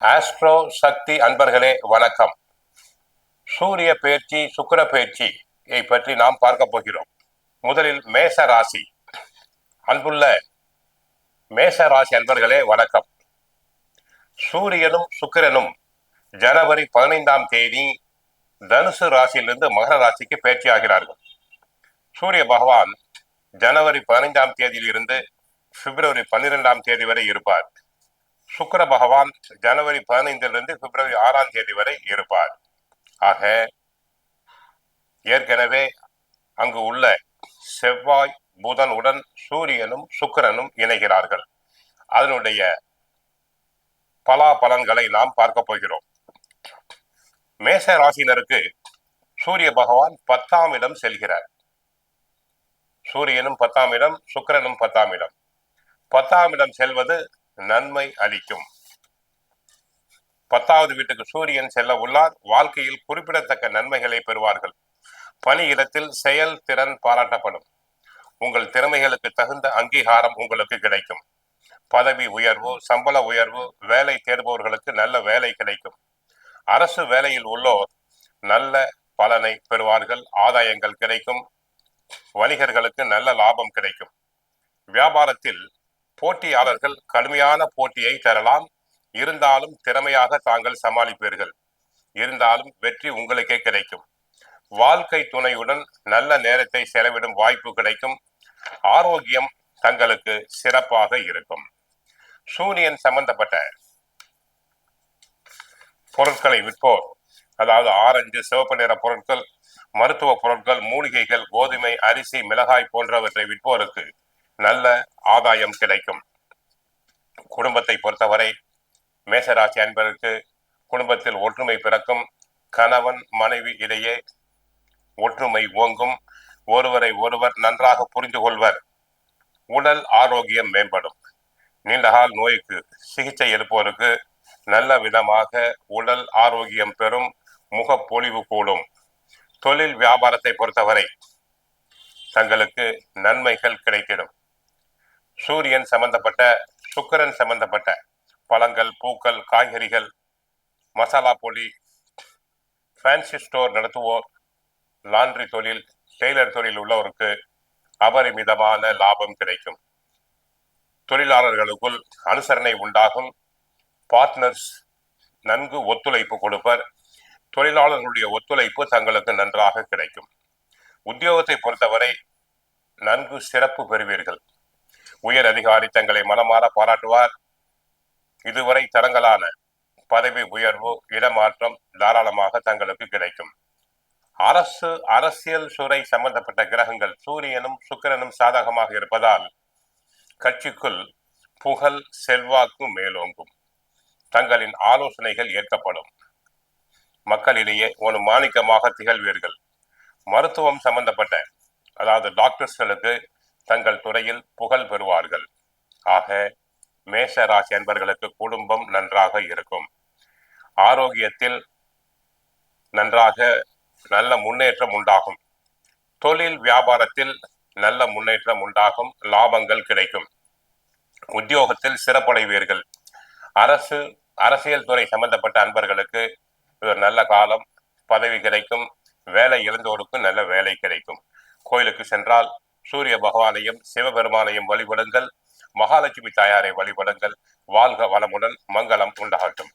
Astro சக்தி அன்பர்களே வணக்கம். சூரிய பெயர்ச்சி, சுக்கிர பெயர்ச்சியை பற்றி நாம் பார்க்க போகிறோம். முதலில் மேச ராசி. அன்புள்ள மேச ராசி அன்பர்களே வணக்கம். சூரியனும் சுக்கிரனும் ஜனவரி 15ஆம் தேதி தனுசு ராசியிலிருந்து மகர ராசிக்கு பெயர்ச்சி ஆகிறார்கள். சூரிய பகவான் ஜனவரி 15ஆம் தேதியிலிருந்து பிப்ரவரி 12ஆம் தேதி வரை இருப்பார். சுக்கிர பகவான் ஜனவரி 15லிருந்து பிப்ரவரி 6ஆம் தேதி வரை இருப்பார். ஆக ஏற்கனவே அங்கு உள்ள செவ்வாய் புதனுடன் சூரியனும் சுக்கிரனும் இணைகிறார்கள். அதனுடைய பலாபலன்களை நாம் பார்க்க போகிறோம். மேச ராசினருக்கு சூரிய பகவான் 10ஆம் இடம் செல்கிறார். சூரியனும் 10ஆம் இடம், சுக்கிரனும் 10ஆம் இடம். 10ஆம் இடம் செல்வது நன்மை அளிக்கும். 10வது வீட்டுக்கு சூரியன் செல்ல உள்ளார். வாழ்க்கையில் குறிப்பிடத்தக்க நன்மைகளை பெறுவார்கள். பணியிடத்தில் செயல் திறன் பாராட்டப்படும். உங்கள் திறமைகளுக்கு தகுந்த அங்கீகாரம் உங்களுக்கு கிடைக்கும். பதவி உயர்வு, சம்பள உயர்வு, வேலை தேடுபவர்களுக்கு நல்ல வேலை கிடைக்கும். அரசு வேலையில் உள்ளோர் நல்ல பலனை பெறுவார்கள். ஆதாயங்கள் கிடைக்கும். வணிகர்களுக்கு நல்ல லாபம் கிடைக்கும். வியாபாரத்தில் போட்டியாளர்கள் கடுமையான போட்டியை தரலாம். இருந்தாலும் திறமையாக தாங்கள் சமாளிப்பீர்கள். இருந்தாலும் வெற்றி உங்களுக்கே கிடைக்கும். வாழ்க்கை துணையுடன் நல்ல நேரத்தை செலவிடும் வாய்ப்பு கிடைக்கும். ஆரோக்கியம் தங்களுக்கு சிறப்பாக இருக்கும். சூரியன் சம்பந்தப்பட்ட பொருட்களை விற்போர், அதாவது ஆரஞ்சு, சிவப்பு நிற பொருட்கள், மருத்துவ பொருட்கள், மூலிகைகள், கோதுமை, அரிசி, மிளகாய் போன்றவற்றை விற்போருக்கு நல்ல ஆதாயம் கிடைக்கும். குடும்பத்தை பொறுத்தவரை மேசராசி அன்பருக்கு குடும்பத்தில் ஒற்றுமை பிறக்கும். கணவன் மனைவி இடையே ஒற்றுமை ஓங்கும். ஒருவரை ஒருவர் நன்றாக புரிந்து கொள்வர். உடல் ஆரோக்கியம் மேம்படும். நீண்டகால நோய்க்கு சிகிச்சை எடுப்போருக்கு நல்ல விதமாக உடல் ஆரோக்கியம் பெறும். முகப்பொலிவு கூடும். தொழில் வியாபாரத்தை பொறுத்தவரை தங்களுக்கு நன்மைகள் கிடைத்திடும். சூரியன் சம்பந்தப்பட்ட, சுக்கிரன் சம்பந்தப்பட்ட பழங்கள், பூக்கள், காய்கறிகள், மசாலா பொடி, ஃபேன்சி ஸ்டோர் நடத்துவோர், லாண்ட்ரி தொழில், டெய்லர் தொழில் உள்ளவருக்கு அபரிமிதமான லாபம் கிடைக்கும். தொழிலாளர்களுக்குள் அனுசரணை உண்டாகும். பார்ட்னர்ஸ் நன்கு ஒத்துழைப்பு கொடுப்பர். தொழிலாளர்களுடைய ஒத்துழைப்பு தங்களுக்கு நன்றாக கிடைக்கும். உத்தியோகத்தை பொறுத்தவரை நன்கு சிறப்பு பெறுவீர்கள். உயர் அதிகாரி தங்களை மனமாற பாராட்டுவார். இதுவரை தரங்களான பதவி உயர்வு, இடமாற்றம் தாராளமாக தங்களுக்கு கிடைக்கும். அரசியல் துறை சம்பந்தப்பட்ட கிரகங்கள் சூரியனும் சுக்கிரனும் சாதகமாக இருப்பதால் கட்சிக்குள் புகழ், செல்வாக்கு மேலோங்கும். தங்களின் ஆலோசனைகள் ஏற்கப்படும். மக்களிடையே ஒரு மாணிக்கமாக திகழ்வீர்கள். மருத்துவம் சம்பந்தப்பட்ட, அதாவது டாக்டர்ஸ்களுக்கு தங்கள் துறையில் புகழ் பெறுவார்கள். ஆக மேஷ ராசி அன்பர்களுக்கு குடும்பம் நன்றாக இருக்கும். ஆரோக்கியத்தில் நன்றாக நல்ல முன்னேற்றம் உண்டாகும். தொழில் வியாபாரத்தில் நல்ல முன்னேற்றம் உண்டாகும். லாபங்கள் கிடைக்கும். உத்தியோகத்தில் சிறப்படைவீர்கள். அரசியல் துறை சம்பந்தப்பட்ட அன்பர்களுக்கு இது ஒரு நல்ல காலம். பதவி கிடைக்கும். வேலை இழந்தோருக்கு நல்ல வேலை கிடைக்கும். கோயிலுக்கு சென்றால் சூரிய பகவானையும் சிவபெருமானையும் வழிபடுங்கள். மகாலட்சுமி தாயாரை வழிபடுங்கள். வாழ்க வளமுடன். மங்களம் உண்டாகட்டும்.